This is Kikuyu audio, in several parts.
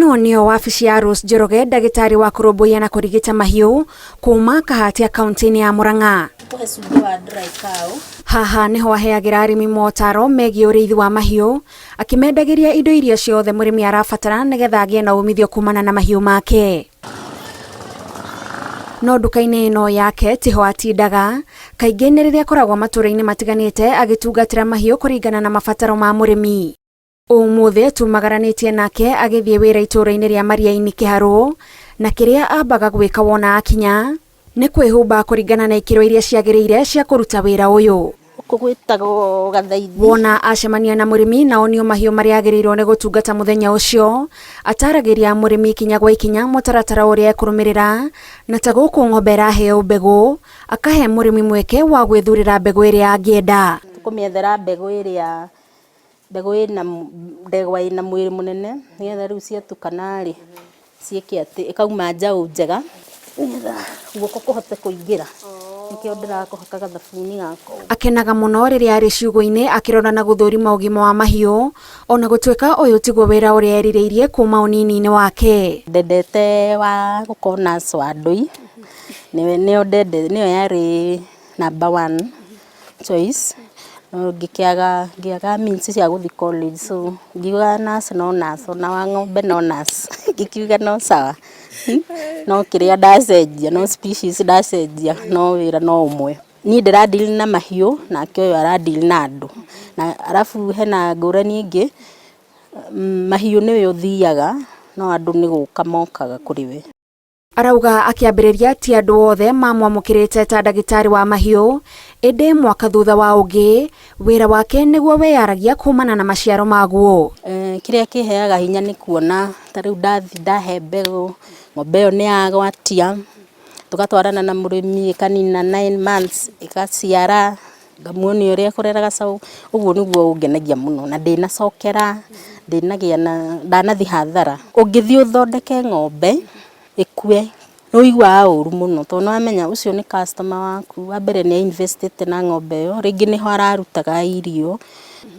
Ino nio wabici ya Rose Njoroge, ndagĩtarĩ wa kũrũmbũiya na kũrigita mahiũ kuma Kahatia kaunti-inĩ ya Murang'a. Haha niho aheagĩra arĩmi motaro megiĩ ũrĩithi wa mahiũ, akĩmendagĩria indo iria ciothe mũrĩmi arabatara nĩgetha agĩe na umithio kumana na mahiũ make. No nduka-inĩ ĩno yake tiho atindaga, kaingĩ nĩ rĩrĩa akoragwo matũra-inĩ matiganĩte agĩtungatĩra mahiũ kũringana na mabataro ma mũrĩmi. Ũmũthĩ tumagaranĩtie nake agĩthiĩ wĩra itũra-inĩ rĩa Maria-inĩ Kĩharũ, na kĩrĩa ambaga gwĩka wona akinya nĩ kwĩhumba kũringana na ikĩro iria ciagĩrĩire cia kũruta wĩra ũyũ. Wona acemania na mũrĩmi na onio mahiũ marĩa agĩrĩirwo nĩ gũtungata mũthenya ũcio, ataragĩria mũrĩmi ikinya gwa ikinya mũtaratara ũrĩa ekũrũmĩrĩra, na ta gũkũ ng'ombe ĩraheo mbegũ, akahe mũrĩmi mweke wa gwĩthurĩra mbegũ ĩrĩa angĩenda. Tũkũmĩethera mbegũ ĩrĩa ndegwa ĩna mwĩrĩ mũnene, nĩgetha rĩu ciatukana rĩ ciĩke atĩ ĩkauma njaũ njega, nĩgetha guoko kũhote kũingĩra. Nĩkĩo ndĩrakũhaka gathabuni gako. Akenaga mũno rĩrĩa arĩ ciugo-inĩ akĩrora na gũthũrima ũgima wa mahiũ, ona gũtuĩka ũyũ tiguo wĩra ũrĩa erirĩirie kuma ũnini-inĩ wake. Ndendete wa gũkona ndũi, nĩyo yarĩ number 1 choice. Ngĩaga means cia gũthiĩ college, so ngiuga nurse no nurse, ona wa ng'ombe no nurse. Ngikiuga no sawa, no kĩrĩa ndacenjia, no species ndacenjia, no wĩra no ũmwe. Niĩ ndĩradili na mahiũ, nake ũyũ aradili na andũ. Na arabu hena ngũrani ĩngĩ, mahiũ nĩwe ũthiaga, no andũ nĩ gũka mokaga kũrĩ we. Arauga akĩambĩrĩria ti andũ othe mamwamũkĩrĩte ta ndagĩtarĩ wa mahiũ, ĩndĩ mwaka thutha wa ũngĩ, wĩra wake nĩguo weyaragia kumana na maciaro maguo. Kĩrĩa kĩheaga hinya nĩ kuona ta rĩu ndahe mbegũ, ng'ombe ĩyo nĩ yagwatia, tũgatwarana na mũrĩmi ĩkanina 9 months, ĩgaciara, ngamuonia ũrĩa kũrera gacaũ. Ũguo nĩguo ũngenagia mũno, na ndĩnacokera, ndanathiĩ hathara. Ũngĩthiĩ ũthondeke ng'ombe ĩkue, nĩ ũiguaga ũru mũno, tondũ nĩwamenya ũcio nĩ customer waku, wa mbere nĩ investĩte na ng'ombe ĩyo, rĩngĩ nĩho ararutaga irio,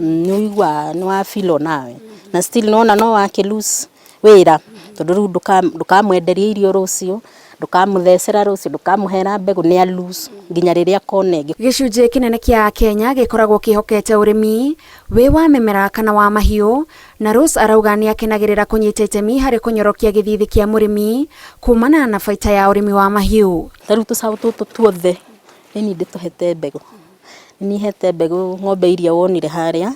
nĩ ũiguaga nĩ wa feel nawe. Na still nĩwona no wake lose wĩra, tondũ rĩu ndũkamwenderia irio rũciũ, ndũkamũthecera rũciũ, ndũkamũhera mbegũ, nĩ a lose nginya rĩrĩa akona ĩngĩ. Gĩcunjĩ kĩnene kĩa Kenya gĩkoragwo kĩhokete ũrĩmi, wĩ wa mĩmera kana wa mahiũ, na Rose arauga nĩ akenagĩrĩra kũnyita itemi harĩ kũnyorokia gĩthithi kĩa mũrĩmi kumana na baita ya ũrĩmi wa mahiũ. Ta rĩu tũcaũ tũtũ tuothe nĩ ndĩtũhete mbegũ, nĩ hete mbegũ ng'ombe iria wonire harĩa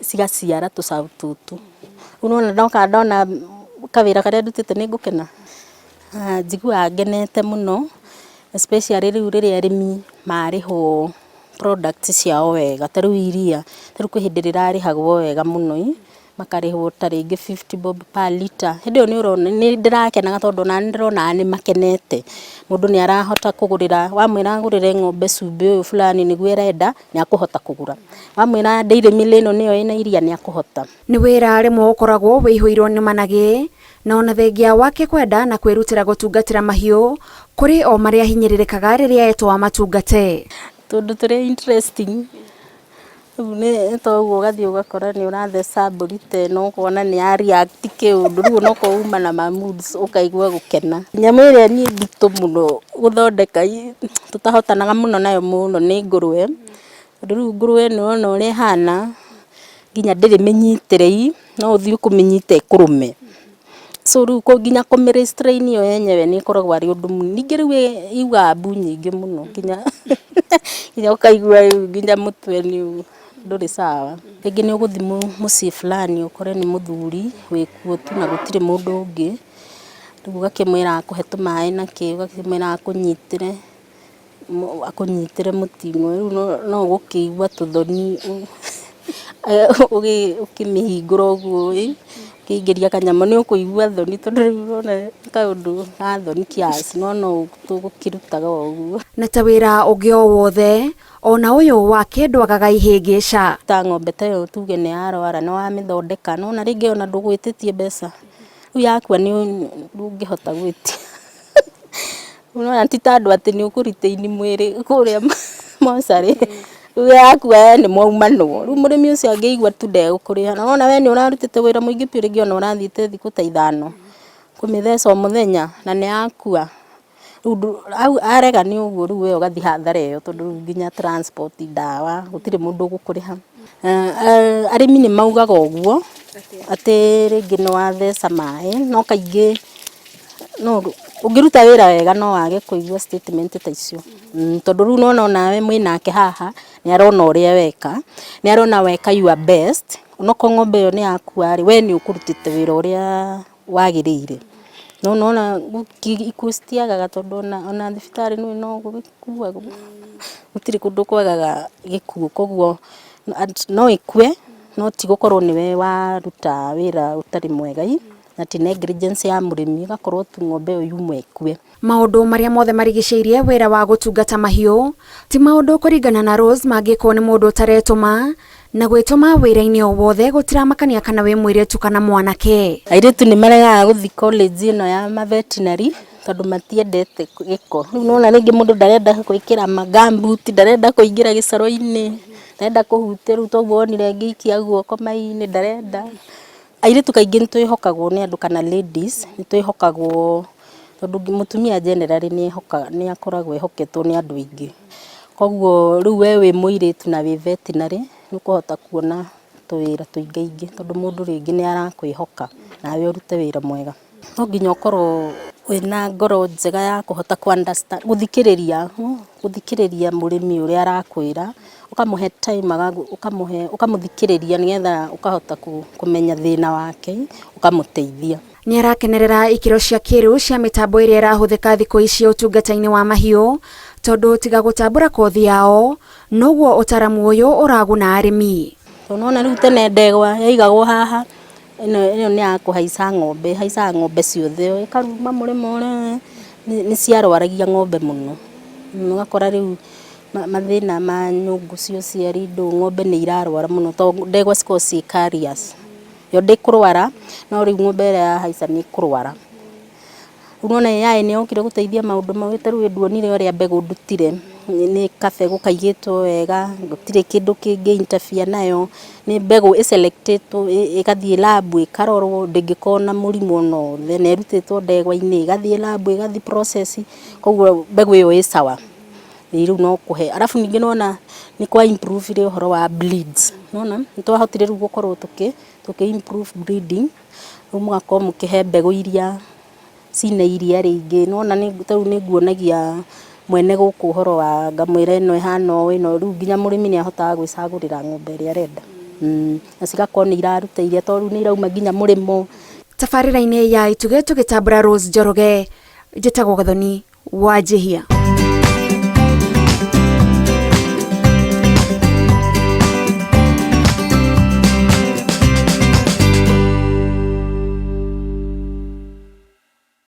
cigaciara tũcaũ tũtũ. Unaona ndoka ndona kawĩra karĩa ndutĩte nĩ ngũkena, njiguaga ngenete mũno, especially rĩu rĩrĩa arĩmi marĩhwo product ciao wega. Ta rĩu iria, ta rĩu kwĩ hĩndĩ rĩrarĩhagwo wega mũno, makarĩhwo ta rĩngĩ 50 bob per litre. Hĩndĩ ĩyo nĩ ũrona nĩ ndĩrakenaga tondũ ona nĩ ndĩrona nĩ makenete. Mũndũ nĩ arahota kũgũrĩra, wamwĩra agũrĩre ng'ombe cumbĩ ũyũ fulani nĩguo ĩrenda, nĩ akũhota kũgũra. Wamwĩra Dairy Mill ĩno nĩyo ĩna iria, nĩ akũhota. Nĩ wĩra rĩmwe ũkoragwo wĩihũirwo nĩ managĩ, na ona thengia wake kwenda na kwĩrutĩra gũtungatĩra mahiũ, kũrĩ o marĩa hinyĩrĩrĩkaga rĩrĩa etwo amatungate. Tondũ tũrĩ interesting, rĩu nĩ toguo ũgathiĩ ũgakora nĩ ũratheca mbũri ta ĩno, ũkona nĩ ya react kĩũndũ, rĩu onokorwo uma na ma moods ũkaigua gũkena. Nyamũ ĩrĩa niĩ nditũ mũno gũthondeka, tũtahotanaga mũno nayo mũno nĩ ngũrũwe. Tondũ rĩu ngũrũwe nĩwona ũrĩa ĩhana, nginya ndĩrĩ mĩnyitĩrĩi, no ũthiĩ ũkũmĩnyita ĩkũrũme. So rĩu nginya kũmĩ-restrain yo yenyewe nĩ ĩkoragwo arĩ ũndũ mũnini. Ningĩ rĩu yugaga mbu nyingĩ mũno, nginya ũkaigua nginya mũtwe nĩ ndũrĩ sawa. Rĩngĩ nĩ ũgũthiĩ mũciĩ fulani ũkore nĩ mũthuri wĩkuo tu na gũtirĩ mũndũ ũngĩ, rĩu ũgakĩmwĩra akũhe tũmaĩ nakĩ, ũgakĩmwĩra akũnyitĩre mũting'o, rĩu no ũgũkĩigua tũthoni ũkĩmĩhingũra ũguo, ũkĩingĩria kanyamũ nĩ ũkũigua thoni, tondũ rĩu ũrona kaũndũ ga thoni kiasi, no tũgũkĩrutaga ũguo. Na ta wĩra ũngĩ o wothe, ona ũyũ wake ndwagaga ihĩngĩca. Ta ng'ombe ta ĩyo tuge nĩ yarwara, nĩ wamĩthondeka, no na rĩngĩ ona ndũgwĩtĩtie mbeca, rĩu yakua ndũngĩhota gwĩtia. Unaona ti ta andũ atĩ nĩ ũkũ retain mwĩrĩ kũrĩa mocarĩ, rĩu yakua nĩ mwaumano rĩu mũrĩmi ũcio angĩigua tu ndegũkũrĩha na wona we nĩ ũrarutĩte wĩra mũingĩ biũ rĩngĩ ona ũrathiĩte thikũ ta 5 kũmĩtheca o mũthenya na nĩ yakua rĩu au arega nĩ ũguo rĩu we ũgathiĩ hathara ĩyo tondũ rĩu nginya transport ndawa gũtirĩ mũndũ ũgũkũrĩha arĩmi nĩ maugaga ũguo atĩ rĩngĩ nĩ watheca maĩ no kaingĩ no ũngĩruta wĩra wega no wage kũigua statement ta icio tondũ rĩu nona nawe mwĩnake haha nĩ arona ũrĩa weka nĩ arona weka your best onokorwo ng'ombe ĩyo nĩ yakua rĩ we nĩ ũkũrutĩte wĩra ũrĩa wagĩrĩire nona ikuũ citiagaga tondũ ona thibitarĩ no gũkuagwo gũtirĩ kũndũ kwagaga gĩkuũ koguo no ĩkue no ti gũkorwo nĩwe waruta wĩra ũtarĩ mwega na ti negligence ya mũrĩmi gakorwo tu ng'ombe ĩyo yuma ĩkue. Maũndũ marĩa mothe marigicĩirie wĩra wa gũtungata mahiũ ti maũndũ kũringana na Rose mangĩkwo nĩ mũndũ ũtaretũma na gwĩtũma wĩra-inĩ o wothe gũtiramakania kana wĩ mũirĩtu kana mwanake. Airĩtu nĩ maregaga gũthiĩ college ĩno ya veterinary tondũ matiendete gĩko. Rĩu nona rĩngĩ mũndũ ndarenda gwĩkĩra gumboot ndarenda kũingĩra gĩcoro-inĩ ndarenda kũhutia rĩu toguo wonire ngĩikia guoko mai-inĩ ndarenda. Airĩtu kaingĩ nĩ twĩhokagwo nĩ andũ kana ladies nĩ twĩhokagwo tondũ mũtumia generally nĩ akoragwo ehoketwo nĩ andũ aingĩ. Koguo rĩu we wĩ mũirĩtu na wĩ veterinary nĩ ũkũhota kuona tũwĩra tũingaingĩ tondũ mũndũ rĩngĩ nĩ arakwĩhoka nawe ũrute wĩra mwega. No nginya ũkorwo wĩna ngoro njega ya kũhota understand gũthikĩrĩria mũrĩmi ũrĩa arakwĩra ũkamũhe time ũkamũthikĩrĩria nĩgetha ũkahota kũmenya thĩna wake ũkamũteithia. Nĩ arakenerera ikĩro cia kĩrĩu cia mĩtambo ĩrĩa ĩrahũthĩka thikũ ici ũtungata-inĩ wa mahiũ tondũ tiga gũtambũra kothi yao noguo ũtaramu ũyũ ũraguna arĩmi. Tũnona rĩu tene ndegwa yaigagwo haha ĩno nĩ ya kũhaica ng'ombe haicaga ng'ombe ciothe ĩkaruma mũrĩmo ũrĩa nĩ ciarwaragia ng'ombe mũno ũgakora rĩu mathĩna ma nyũngũ cia ũciari ng'ombe nĩ irarwara mũno tondũ ndegwa cikoragwo ciĩ carriers yo ndĩkũrwara no rĩu ng'ombe ĩrĩa yahaica nĩ ĩkũrwara. Rĩu nona AI nĩ yokire gũteithia maũndũ mau ta rĩu nduonire ũrĩa mbegũ ndutire nĩ kabegũ kaigĩtwo wega gũtirĩ kĩndũ kĩngĩ interfere nayo nĩ mbegũ selectĩtwo ĩgathiĩ lab ĩkarorwo ndĩngĩkorwo na mũrimũ ona wothe na ĩrutĩtwo ndegwa-inĩ ĩgathiĩ lab ĩgathiĩ process koguo mbegũ ĩyo ĩ sawa rĩu no kũhe. Arabu ningĩ nona nĩ kwa improve ũhoro wa bleeds nona nĩ twahotire rĩu gũkorwo tũkĩ improve breeding rĩu mũgakorwo mũkĩhe mbegũ iria cina iria rĩingĩ nona rĩu nĩ nguonagia mwene gũkũ ũhoro wa ngamwĩra ĩno ĩhana ũũ ĩno rĩu nginya mũrĩmi nĩ ahotaga gwĩcagũrĩra ng'ombe ĩrĩa arenda na cigakorwo nĩ iraruta iria tondũ nĩ irauma nginya mũrĩmo. Tabarĩra-inĩ ya Itugĩ tũgĩtambũra Rose Njoroge njĩtagwo Gathoni Wanjihia.